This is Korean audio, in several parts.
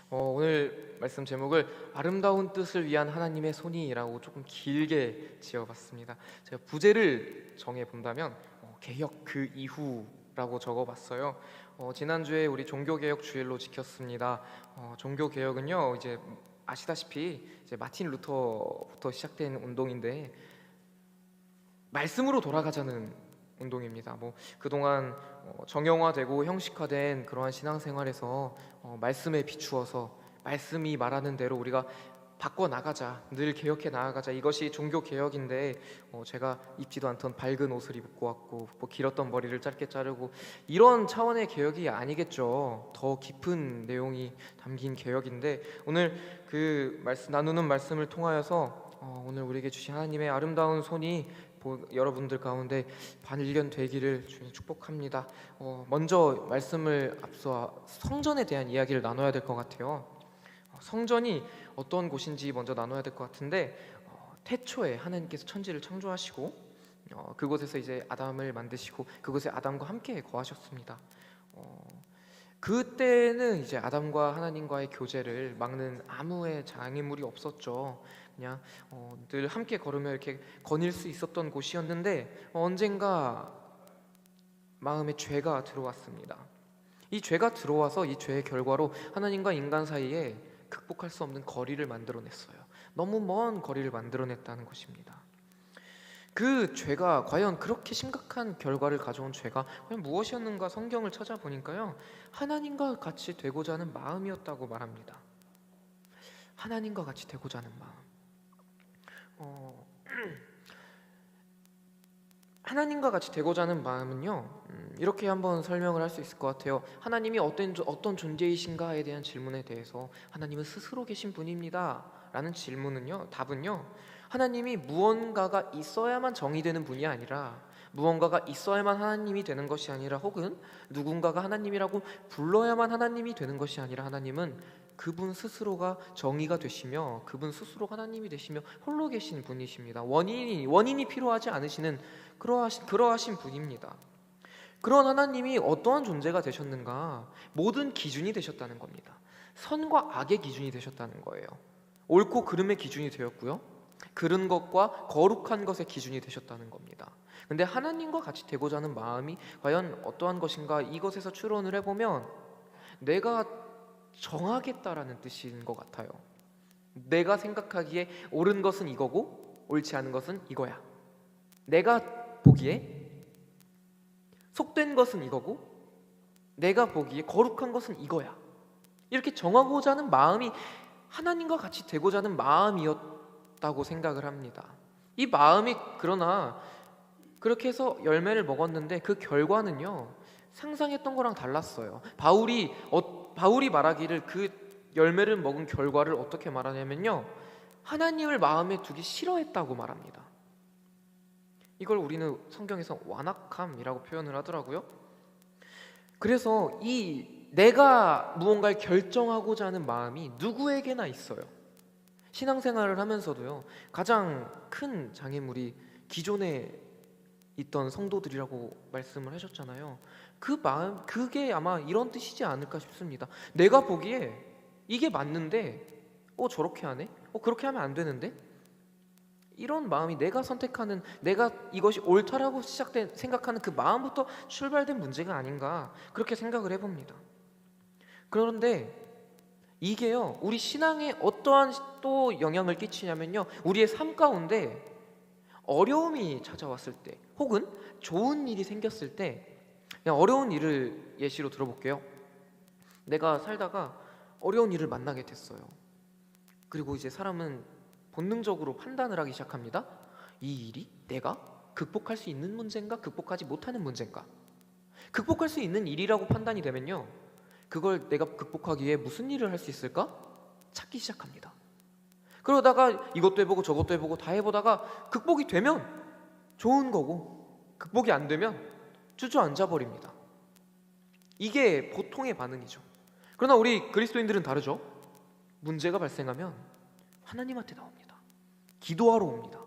오늘 말씀 제목을 아름다운 뜻을 위한 하나님의 손이라고 조금 길게 지어봤습니다. 제가 부제를 정해본다면 개혁 그 이후라고 적어봤어요. 지난주에 우리 종교개혁 주일로 지켰습니다. 종교개혁은요, 이제 아시다시피 이제 마틴 루터부터 시작된 운동인데 말씀으로 돌아가자는 운동입니다. 그동안 정형화되고 형식화된 그러한 신앙생활에서 말씀에 비추어서 말씀이 말하는 대로 우리가 바꿔 나가자, 늘 개혁해 나아가자, 이것이 종교 개혁인데 제가 입지도 않던 밝은 옷을 입고 왔고 길었던 머리를 짧게 자르고 이런 차원의 개혁이 아니겠죠. 더 깊은 내용이 담긴 개혁인데 오늘 그 나누는 말씀을 통하여서 오늘 우리에게 주신 하나님의 아름다운 손이 여러분들 가운데 발견되기를 주님 축복합니다. 먼저 말씀을 앞서 성전에 대한 이야기를 나눠야 될 것 같아요. 성전이 어떤 곳인지 먼저 나눠야 될 것 같은데 태초에 하나님께서 천지를 창조하시고 그곳에서 이제 아담을 만드시고 그곳에 아담과 함께 거하셨습니다. 그때는 이제 아담과 하나님과의 교제를 막는 아무의 장애물이 없었죠. 그냥 늘 함께 걸으며 이렇게 거닐 수 있었던 곳이었는데 언젠가 마음에 죄가 들어왔습니다. 이 죄가 들어와서 이 죄의 결과로 하나님과 인간 사이에 극복할 수 없는 거리를 만들어냈어요. 너무 먼 거리를 만들어냈다는 것입니다. 그 죄가 과연 그렇게 심각한 결과를 가져온 죄가 과연 무엇이었는가 성경을 찾아보니까요, 하나님과 같이 되고자 하는 마음이었다고 말합니다. 하나님과 같이 되고자 하는 마음. 하나님과 같이 되고자 하는 마음은요, 이렇게 한번 설명을 할 수 있을 것 같아요. 하나님이 어떤 존재이신가에 대한 질문에 대해서 하나님은 스스로 계신 분입니다 라는 질문은요, 답은요, 하나님이 무언가가 있어야만 정의되는 분이 아니라 무언가가 있어야만 하나님이 되는 것이 아니라 혹은 누군가가 하나님이라고 불러야만 하나님이 되는 것이 아니라 하나님은 그분 스스로가 정의가 되시며 그분 스스로 하나님이 되시며 홀로 계신 분이십니다. 원인이 필요하지 않으시는 그러하신 분입니다. 그런 하나님이 어떠한 존재가 되셨는가? 모든 기준이 되셨다는 겁니다. 선과 악의 기준이 되셨다는 거예요. 옳고 그름의 기준이 되었고요, 그른 것과 거룩한 것의 기준이 되셨다는 겁니다. 근데 하나님과 같이 되고자 하는 마음이 과연 어떠한 것인가? 이것에서 추론을 해보면 내가 정하겠다라는 뜻인 것 같아요. 내가 생각하기에 옳은 것은 이거고 옳지 않은 것은 이거야. 내가 보기에 속된 것은 이거고 내가 보기에 거룩한 것은 이거야. 이렇게 정하고자 하는 마음이 하나님과 같이 되고자 하는 마음이었다고 생각을 합니다. 이 마음이 그러나 그렇게 해서 열매를 먹었는데 그 결과는요, 상상했던 거랑 달랐어요. 바울이 말하기를 그 열매를 먹은 결과를 어떻게 말하냐면요, 하나님을 마음에 두기 싫어했다고 말합니다. 이걸 우리는 성경에서 완악함이라고 표현을 하더라고요. 그래서 이 내가 무언가를 결정하고자 하는 마음이 누구에게나 있어요. 신앙생활을 하면서도요, 가장 큰 장애물이 기존에 있던 성도들이라고 말씀을 하셨잖아요. 그 마음, 그게 아마 이런 뜻이지 않을까 싶습니다. 내가 보기에 이게 맞는데 저렇게 하네? 그렇게 하면 안 되는데? 이런 마음이 내가 선택하는, 내가 이것이 옳다라고 생각하는 그 마음부터 출발된 문제가 아닌가, 그렇게 생각을 해봅니다. 그런데 이게요, 우리 신앙에 어떠한 또 영향을 끼치냐면요, 우리의 삶 가운데 어려움이 찾아왔을 때 혹은 좋은 일이 생겼을 때, 그냥 어려운 일을 예시로 들어볼게요. 내가 살다가 어려운 일을 만나게 됐어요. 그리고 이제 사람은 본능적으로 판단을 하기 시작합니다. 이 일이 내가 극복할 수 있는 문제인가 극복하지 못하는 문제인가. 극복할 수 있는 일이라고 판단이 되면요, 그걸 내가 극복하기 위해 무슨 일을 할 수 있을까 찾기 시작합니다. 그러다가 이것도 해보고 저것도 해보고 다 해보다가 극복이 되면 좋은 거고 극복이 안 되면 주저앉아 버립니다. 이게 보통의 반응이죠. 그러나 우리 그리스도인들은 다르죠. 문제가 발생하면 하나님한테 나옵니다. 기도하러 옵니다.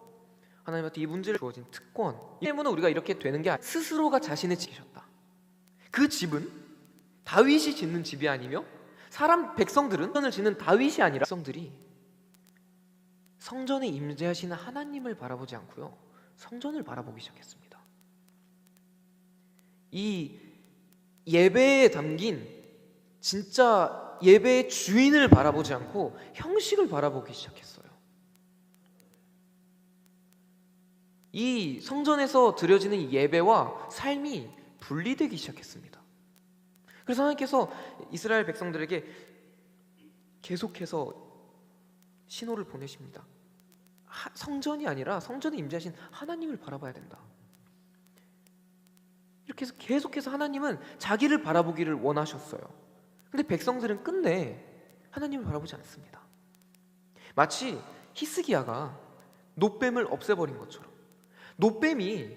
하나님한테 이 문제를 주어진 특권, 이 때문에 우리가 이렇게 되는 게 아니라 스스로가 자신의 집이셨다. 그 집은 다윗이 짓는 집이 아니며 백성들은 성전을 짓는 다윗이 아니라 백성들이 성전에 임재하시는 하나님을 바라보지 않고요, 성전을 바라보기 시작했습니다. 이 예배에 담긴 진짜 예배의 주인을 바라보지 않고 형식을 바라보기 시작했어요. 이 성전에서 드려지는 예배와 삶이 분리되기 시작했습니다. 그래서 하나님께서 이스라엘 백성들에게 계속해서 신호를 보내십니다. 성전이 아니라 성전에 임재하신 하나님을 바라봐야 된다. 이렇게 해서 계속해서 하나님은 자기를 바라보기를 원하셨어요. 근데 백성들은 끝내 하나님을 바라보지 않습니다. 마치 히스기야가 놋뱀을 없애버린 것처럼, 놋뱀이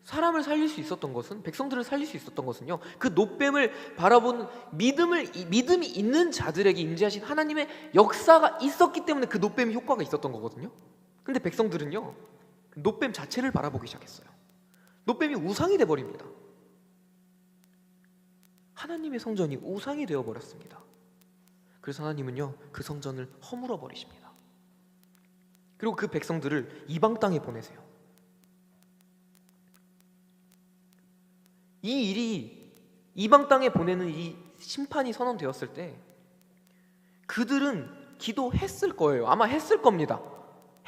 사람을 살릴 수 있었던 것은, 백성들을 살릴 수 있었던 것은요, 그 놋뱀을 바라본 믿음이 있는 자들에게 임재하신 하나님의 역사가 있었기 때문에 그 놋뱀이 효과가 있었던 거거든요. 근데 백성들은요, 놋뱀 자체를 바라보기 시작했어요. 놋뱀이 우상이 되어버립니다. 하나님의 성전이 우상이 되어버렸습니다. 그래서 하나님은요, 그 성전을 허물어 버리십니다. 그리고 그 백성들을 이방 땅에 보내세요. 이 일이, 이방 땅에 보내는 이 심판이 선언되었을 때 그들은 기도했을 거예요. 아마 했을 겁니다.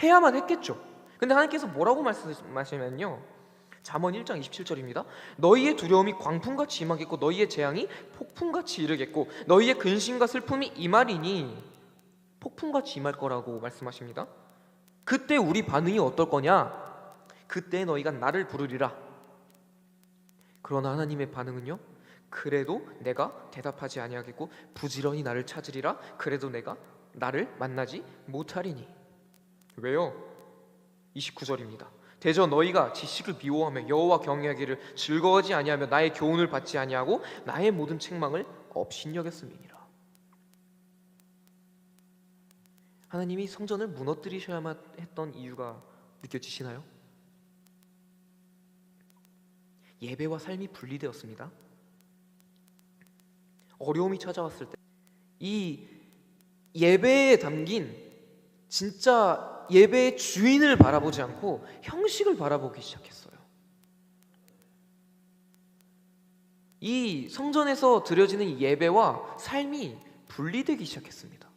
해야만 했겠죠. 근데 하나님께서 뭐라고 말씀하시면요, 잠언 1장 27절입니다. 너희의 두려움이 광풍같이 임하겠고 너희의 재앙이 폭풍같이 이르겠고 너희의 근심과 슬픔이 임하리니, 폭풍같이 임할 거라고 말씀하십니다. 그때 우리 반응이 어떨 거냐? 그때 너희가 나를 부르리라. 그러나 하나님의 반응은요, 그래도 내가 대답하지 아니하겠고 부지런히 나를 찾으리라. 그래도 내가 나를 만나지 못하리니. 왜요? 29절입니다. 대저 너희가 지식을 미워하며 여호와 경외하기를 즐거워하지 아니하며 나의 교훈을 받지 아니하고 나의 모든 책망을 업신여겼음이니라. 하나님이 성전을 무너뜨리셔야만 했던 이유가 느껴지시나요? 예배와 삶이 분리되었습니다. 어려움이 찾아왔을 때 이 예배에 담긴 진짜 예배의 주인을 바라보지 않고 형식을 바라보기 시작했어요. 이 성전에서 드려지는 예배와 삶이 분리되기 시작했습니다.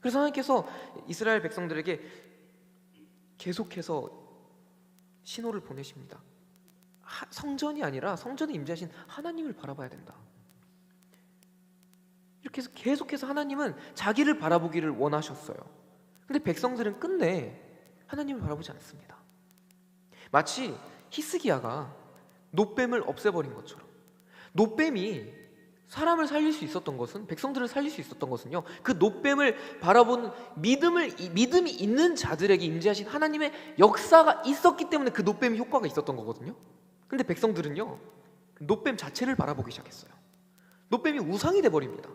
그래서 하나님께서 이스라엘 백성들에게 계속해서 신호를 보내십니다. 성전이 아니라 성전에 임재하신 하나님을 바라봐야 된다. 이렇게 해서 계속해서 하나님은 자기를 바라보기를 원하셨어요. 근데 백성들은 끝내 하나님을 바라보지 않습니다. 마치 히스기야가 놋뱀을 없애버린 것처럼, 놋뱀이 사람을 살릴 수 있었던 것은, 백성들을 살릴 수 있었던 것은요, 그 놋뱀을 바라본 믿음이 있는 자들에게 임재하신 하나님의 역사가 있었기 때문에 그 놋뱀이 효과가 있었던 거거든요. 근데 백성들은요, 놋뱀 자체를 바라보기 시작했어요. 놋뱀이 우상이 되어버립니다.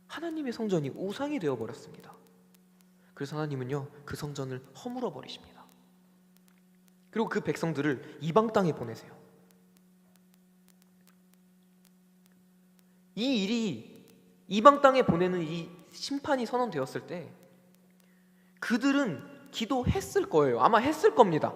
하나님의 성전이 우상이 되어버렸습니다. 그래서 하나님은요, 그 성전을 허물어 버리십니다. 그리고 그 백성들을 이방 땅에 보내세요. 이 일이, 이방 땅에 보내는 이 심판이 선언되었을 때 그들은 기도했을 거예요. 아마 했을 겁니다.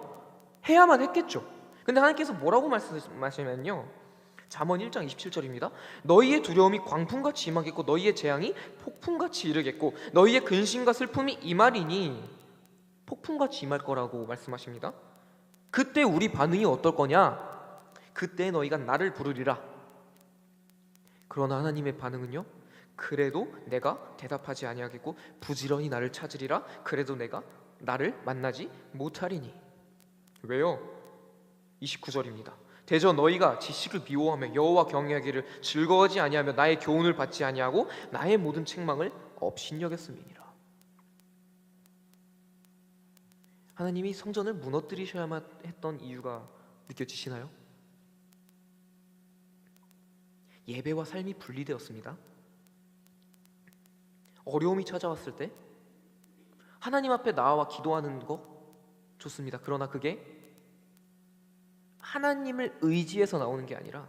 해야만 했겠죠. 근데 하나님께서 뭐라고 말씀하시면요, 잠언 1장 27절입니다. 너희의 두려움이 광풍같이 임하겠고 너희의 재앙이 폭풍같이 이르겠고 너희의 근심과 슬픔이 임하리니, 폭풍같이 임할 거라고 말씀하십니다. 그때 우리 반응이 어떨 거냐? 그때 너희가 나를 부르리라. 그러나 하나님의 반응은요, 그래도 내가 대답하지 아니하겠고 부지런히 나를 찾으리라. 그래도 내가 나를 만나지 못하리니. 왜요? 29절입니다. 대저 너희가 지식을 미워하며 여호와 경외하기를 즐거워하지 아니하며 나의 교훈을 받지 아니하고 나의 모든 책망을 업신여겼음이니라. 하나님이 성전을 무너뜨리셔야만 했던 이유가 느껴지시나요? 예배와 삶이 분리되었습니다. 어려움이 찾아왔을 때 하나님 앞에 나와 기도하는 거 좋습니다. 그러나 그게 하나님을 의지해서 나오는 게 아니라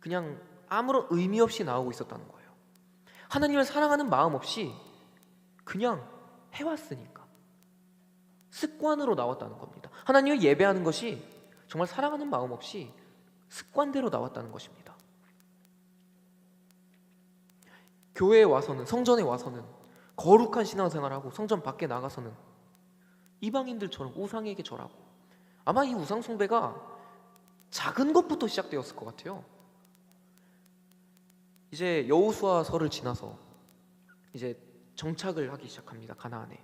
그냥 아무런 의미 없이 나오고 있었다는 거예요. 하나님을 사랑하는 마음 없이 그냥 해왔으니까 습관으로 나왔다는 겁니다. 하나님을 예배하는 것이 정말 사랑하는 마음 없이 습관대로 나왔다는 것입니다. 교회에 와서는, 성전에 와서는 거룩한 신앙생활하고 성전 밖에 나가서는 이방인들처럼 우상에게 절하고, 아마 이 우상 숭배가 작은 것부터 시작되었을 것 같아요. 이제 여호수아서를 지나서 이제 정착을 하기 시작합니다. 가나안에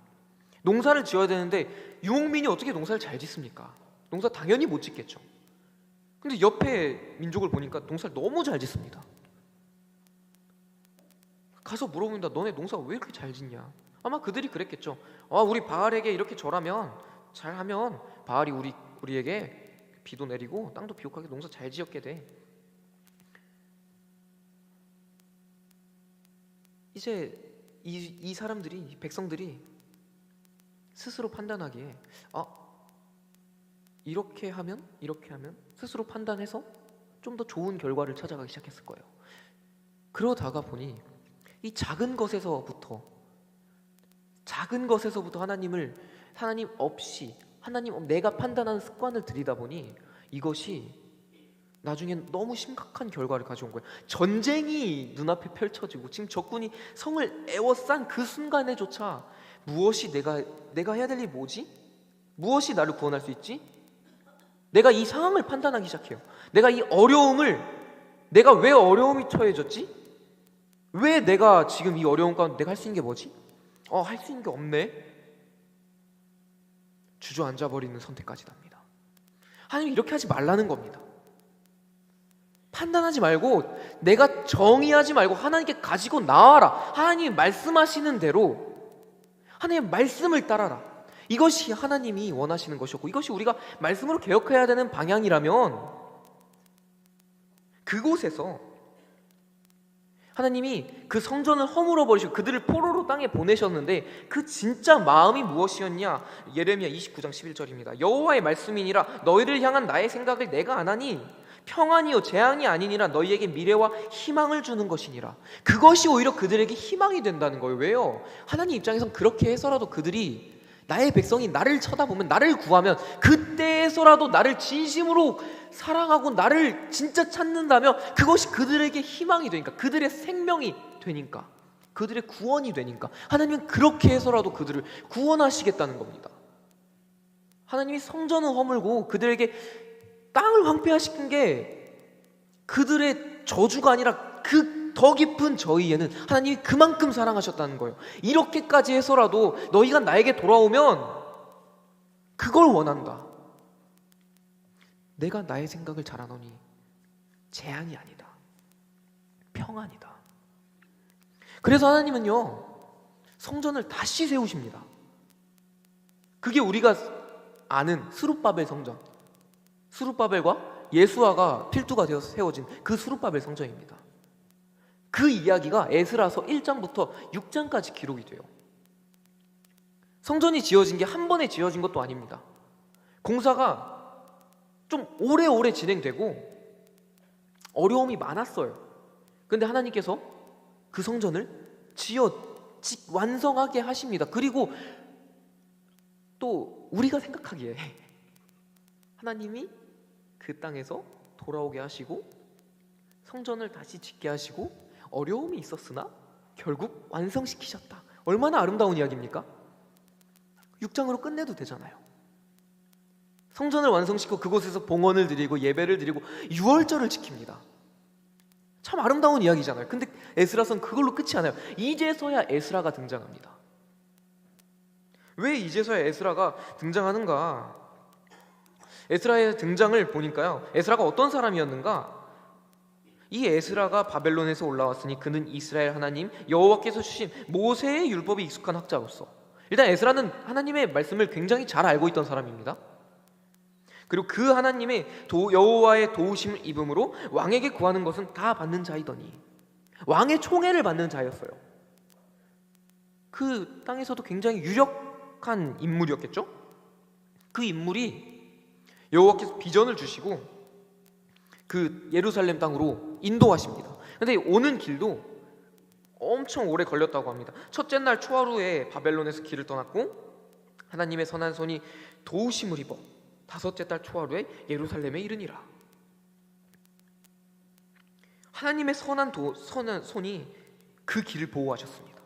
농사를 지어야 되는데 유목민이 어떻게 농사를 잘 짓습니까? 농사 당연히 못 짓겠죠. 근데 옆에 민족을 보니까 농사를 너무 잘 짓습니다. 가서 물어봅니다. 너네 농사 왜 이렇게 잘 짓냐? 아마 그들이 그랬겠죠. 우리 바알에게 이렇게 절하면, 잘하면 바알이 우리에게 비도 내리고 땅도 비옥하게 농사 잘 지었게 돼. 이제 이 사람들이, 이 백성들이 스스로 판단하기에 이렇게 하면 스스로 판단해서 좀 더 좋은 결과를 찾아가기 시작했을 거예요. 그러다가 보니 이 작은 것에서부터 하나님 없이 내가 판단하는 습관을 들이다 보니 이것이 나중엔 너무 심각한 결과를 가져온 거예요. 전쟁이 눈앞에 펼쳐지고 지금 적군이 성을 에워싼 그 순간에조차 무엇이 내가 해야 될 일이 뭐지? 무엇이 나를 구원할 수 있지? 내가 이 상황을 판단하기 시작해요. 내가 왜 어려움이 처해졌지? 왜 내가 지금 이 어려움 가운데 내가 할 수 있는 게 뭐지? 할 수 있는 게 없네. 주저앉아버리는 선택까지 납니다. 하나님 이렇게 하지 말라는 겁니다. 판단하지 말고, 내가 정의하지 말고 하나님께 가지고 나와라. 하나님이 말씀하시는 대로 하나님의 말씀을 따라라. 이것이 하나님이 원하시는 것이었고, 이것이 우리가 말씀으로 개혁해야 되는 방향이라면, 그곳에서 하나님이 그 성전을 허물어 버리시고 그들을 포로로 땅에 보내셨는데 그 진짜 마음이 무엇이었냐? 예레미야 29장 11절입니다. 여호와의 말씀이니라 너희를 향한 나의 생각을 내가 아나니 평안이요 재앙이 아니니라 너희에게 미래와 희망을 주는 것이니라. 그것이 오히려 그들에게 희망이 된다는 거예요. 왜요? 하나님 입장에선 그렇게 해서라도 그들이, 나의 백성이 나를 쳐다보면, 나를 구하면, 그때에서라도 나를 진심으로 사랑하고 나를 진짜 찾는다면 그것이 그들에게 희망이 되니까, 그들의 생명이 되니까, 그들의 구원이 되니까 하나님은 그렇게 해서라도 그들을 구원하시겠다는 겁니다. 하나님이 성전을 허물고 그들에게 땅을 황폐화시킨 게 그들의 저주가 아니라 그 더 깊은 저희에는 하나님이 그만큼 사랑하셨다는 거예요. 이렇게까지 해서라도 너희가 나에게 돌아오면 그걸 원한다. 내가 나의 생각을 잘 아노니 재앙이 아니다, 평안이다. 그래서 하나님은요, 성전을 다시 세우십니다. 그게 우리가 아는 스룹바벨 성전, 스룹바벨과 예수아가 필두가 되어서 세워진 그 스룹바벨 성전입니다. 그 이야기가 에스라서 1장부터 6장까지 기록이 돼요. 성전이 지어진 게 한 번에 지어진 것도 아닙니다. 공사가 좀 오래오래 진행되고 어려움이 많았어요. 근데 하나님께서 그 성전을 완성하게 하십니다. 그리고 또 우리가 생각하기에 하나님이 그 땅에서 돌아오게 하시고 성전을 다시 짓게 하시고 어려움이 있었으나 결국 완성시키셨다. 얼마나 아름다운 이야기입니까? 6장으로 끝내도 되잖아요. 성전을 완성시키고 그곳에서 봉헌을 드리고 예배를 드리고 유월절을 지킵니다. 참 아름다운 이야기잖아요. 근데 에스라서는 그걸로 끝이 않아요. 이제서야 에스라가 등장합니다. 왜 이제서야 에스라가 등장하는가? 에스라의 등장을 보니까요, 에스라가 어떤 사람이었는가? 이 에스라가 바벨론에서 올라왔으니 그는 이스라엘 하나님 여호와께서 주신 모세의 율법이 익숙한 학자로서, 일단 에스라는 하나님의 말씀을 굉장히 잘 알고 있던 사람입니다. 그리고 그 하나님의 여호와의 도우심을 입음으로 왕에게 구하는 것은 다 받는 자이더니, 왕의 총애를 받는 자였어요. 그 땅에서도 굉장히 유력한 인물이었겠죠. 그 인물이 여호와께서 비전을 주시고 그 예루살렘 땅으로 인도하십니다. 근데 오는 길도 엄청 오래 걸렸다고 합니다. 첫째 날 초하루에 바벨론에서 길을 떠났고 하나님의 선한 손이 도우심을 입어 다섯째 달 초하루에 예루살렘에 이르니라. 하나님의 선한 손이 그 길을 보호하셨습니다.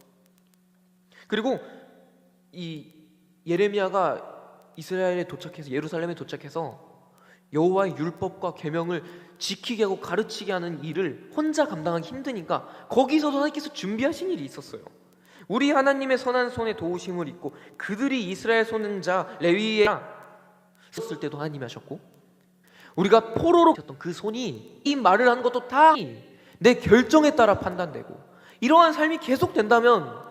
그리고 이 예레미야가 이스라엘에 도착해서 예루살렘에 도착해서 여호와의 율법과 계명을 지키게 하고 가르치게 하는 일을 혼자 감당하기 힘드니까 거기서도 하나님께서 준비하신 일이 있었어요. 우리 하나님의 선한 손에 도우심을 입고 그들이 이스라엘 선자 레위에 썼을 때도 하나님이 하셨고, 우리가 포로로 쳤던 그 손이 이 말을 한 것도 다 내 결정에 따라 판단되고, 이러한 삶이 계속된다면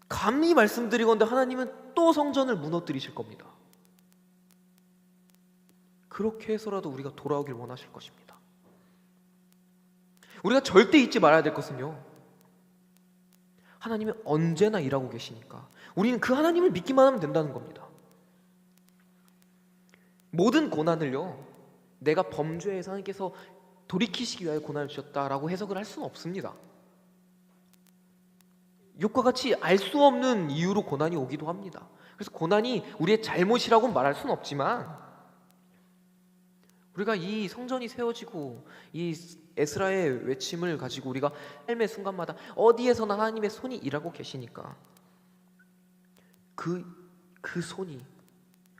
감히 말씀드리건대 하나님은 또 성전을 무너뜨리실 겁니다. 그렇게 해서라도 우리가 돌아오길 원하실 것입니다. 우리가 절대 잊지 말아야 될 것은요, 하나님이 언제나 일하고 계시니까 우리는 그 하나님을 믿기만 하면 된다는 겁니다. 모든 고난을요, 내가 범죄해서 하나님께서 돌이키시기 위하여 고난을 주셨다라고 해석을 할 수는 없습니다. 욕과 같이 알 수 없는 이유로 고난이 오기도 합니다. 그래서 고난이 우리의 잘못이라고 말할 수는 없지만, 우리가 이 성전이 세워지고 이 에스라의 외침을 가지고 우리가 삶의 순간마다 어디에서나 하나님의 손이 일하고 계시니까 그 손이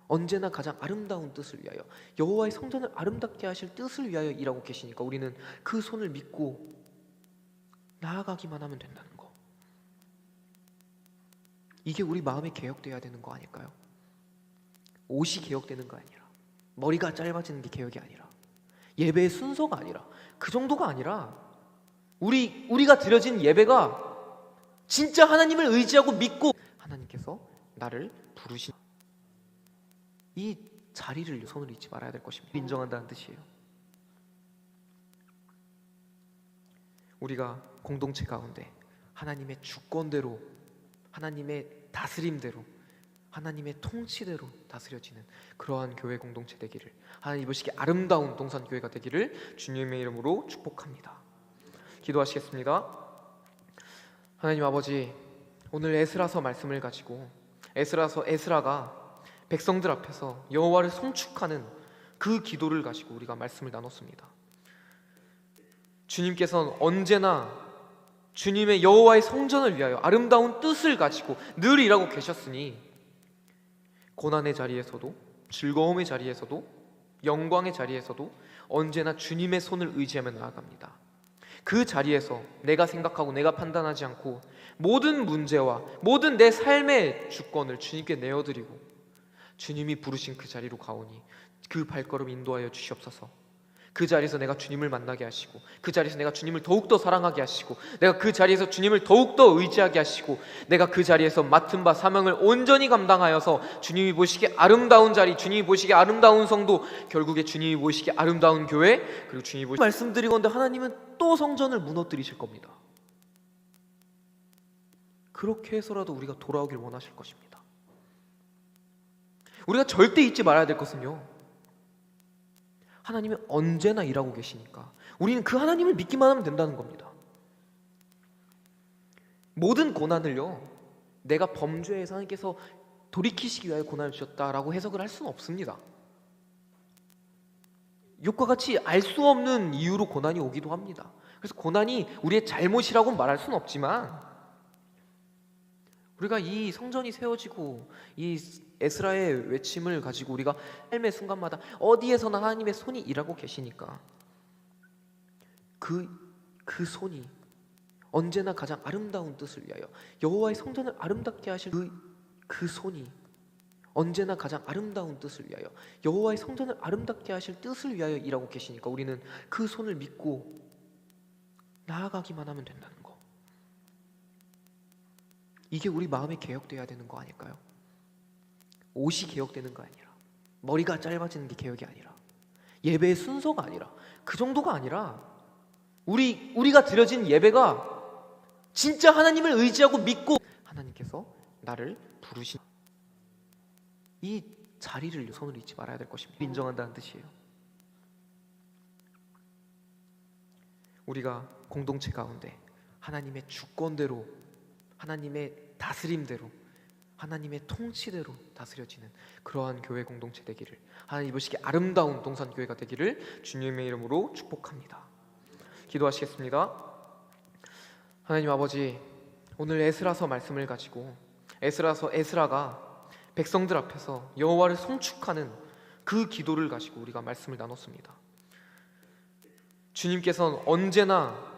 언제나 가장 아름다운 뜻을 위하여, 여호와의 성전을 아름답게 하실 뜻을 위하여 일하고 계시니까 우리는 그 손을 믿고 나아가기만 하면 된다는 거. 이게 우리 마음에 개혁되어야 되는 거 아닐까요? 옷이 개혁되는 거 아니라, 머리가 짧아지는 게 개혁이 아니라, 예배의 순서가 아니라, 그 정도가 아니라 우리가 드려진 예배가 진짜 하나님을 의지하고 믿고 하나님께서 나를 부르신 이 자리를 손을 잊지 말아야 될 것입니다. 인정한다는 뜻이에요. 우리가 공동체 가운데 하나님의 주권대로, 하나님의 다스림대로, 하나님의 통치대로 다스려지는 그러한 교회 공동체 되기를, 하나님 보시기에 아름다운 동산교회가 되기를 주님의 이름으로 축복합니다. 기도하시겠습니다. 하나님 아버지, 오늘 에스라서 말씀을 가지고 에스라가 백성들 앞에서 여호와를 송축하는 그 기도를 가지고 우리가 말씀을 나눴습니다. 주님께서는 언제나 주님의 여호와의 성전을 위하여 아름다운 뜻을 가지고 늘 일하고 계셨으니, 고난의 자리에서도, 즐거움의 자리에서도, 영광의 자리에서도 언제나 주님의 손을 의지하며 나아갑니다. 그 자리에서 내가 생각하고 내가 판단하지 않고 모든 문제와 모든 내 삶의 주권을 주님께 내어드리고 주님이 부르신 그 자리로 가오니 그 발걸음 인도하여 주시옵소서. 그 자리에서 내가 주님을 만나게 하시고, 그 자리에서 내가 주님을 더욱더 사랑하게 하시고, 내가 그 자리에서 주님을 더욱더 의지하게 하시고, 내가 그 자리에서 맡은 바 사명을 온전히 감당하여서 주님이 보시기에 아름다운 자리, 주님이 보시기에 아름다운 성도, 결국에 주님이 보시기에 아름다운 교회, 그리고 주님이 보시기에 말씀드리건대 하나님은 또 성전을 무너뜨리실 겁니다. 그렇게 해서라도 우리가 돌아오길 원하실 것입니다. 우리가 절대 잊지 말아야 될 것은요, 하나님이 언제나 일하고 계시니까 우리는 그 하나님을 믿기만 하면 된다는 겁니다. 모든 고난을요, 내가 범죄해서 하나님께서 돌이키시기 위하여 고난을 주셨다라고 해석을 할 수는 없습니다. 욕과 같이 알 수 없는 이유로 고난이 오기도 합니다. 그래서 고난이 우리의 잘못이라고 말할 수는 없지만, 우리가 이 성전이 세워지고 이 에스라의 외침을 가지고 우리가 삶의 순간마다 어디에서나 하나님의 손이 일하고 계시니까 그 손이 언제나 가장 아름다운 뜻을 위하여, 여호와의 성전을 아름답게 하실 그 손이 언제나 가장 아름다운 뜻을 위하여, 여호와의 성전을 아름답게 하실 뜻을 위하여 일하고 계시니까 우리는 그 손을 믿고 나아가기만 하면 된다는 거. 이게 우리 마음에 개혁되어야 되는 거 아닐까요? 옷이 개혁되는 거 아니라, 머리가 짧아지는 게 개혁이 아니라, 예배의 순서가 아니라, 그 정도가 아니라 우리가 드려진 예배가 진짜 하나님을 의지하고 믿고 하나님께서 나를 부르신 이 자리를 손을 잊지 말아야 될 것입니다. 인정한다는 뜻이에요. 우리가 공동체 가운데 하나님의 주권대로, 하나님의 다스림대로, 하나님의 통치대로 다스려지는 그러한 교회 공동체 되기를, 하나님 입으시기 아름다운 동산교회가 되기를 주님의 이름으로 축복합니다. 기도하시겠습니다. 하나님 아버지, 오늘 에스라서 말씀을 가지고 에스라가 백성들 앞에서 여호와를 송축하는 그 기도를 가지고 우리가 말씀을 나눴습니다. 주님께서는 언제나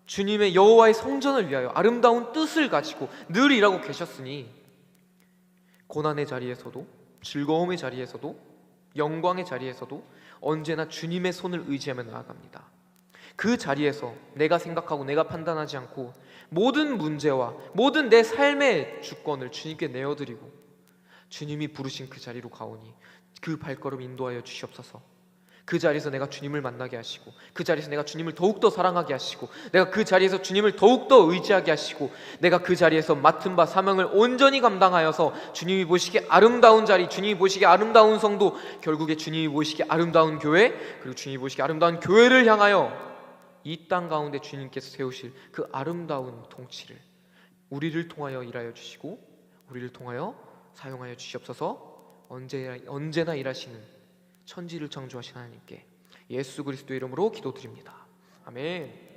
주님의 여호와의 성전을 위하여 아름다운 뜻을 가지고 늘 일하고 계셨으니, 고난의 자리에서도, 즐거움의 자리에서도, 영광의 자리에서도 언제나 주님의 손을 의지하며 나아갑니다. 그 자리에서 내가 생각하고 내가 판단하지 않고 모든 문제와 모든 내 삶의 주권을 주님께 내어드리고 주님이 부르신 그 자리로 가오니 그 발걸음 인도하여 주시옵소서. 그 자리에서 내가 주님을 만나게 하시고, 그 자리에서 내가 주님을 더욱더 사랑하게 하시고, 내가 그 자리에서 주님을 더욱더 의지하게 하시고, 내가 그 자리에서 맡은 바 사명을 온전히 감당하여서 주님이 보시기에 아름다운 자리, 주님이 보시기에 아름다운 성도, 결국에 주님이 보시기에 아름다운 교회, 그리고 주님이 보시기에 아름다운 교회를 향하여 이 땅 가운데 주님께서 세우실 그 아름다운 통치를 우리를 통하여 일하여 주시고 우리를 통하여 사용하여 주시옵소서. 언제나 일하시는 천지를 창조하신 하나님께 예수 그리스도의 이름으로 기도드립니다. 아멘.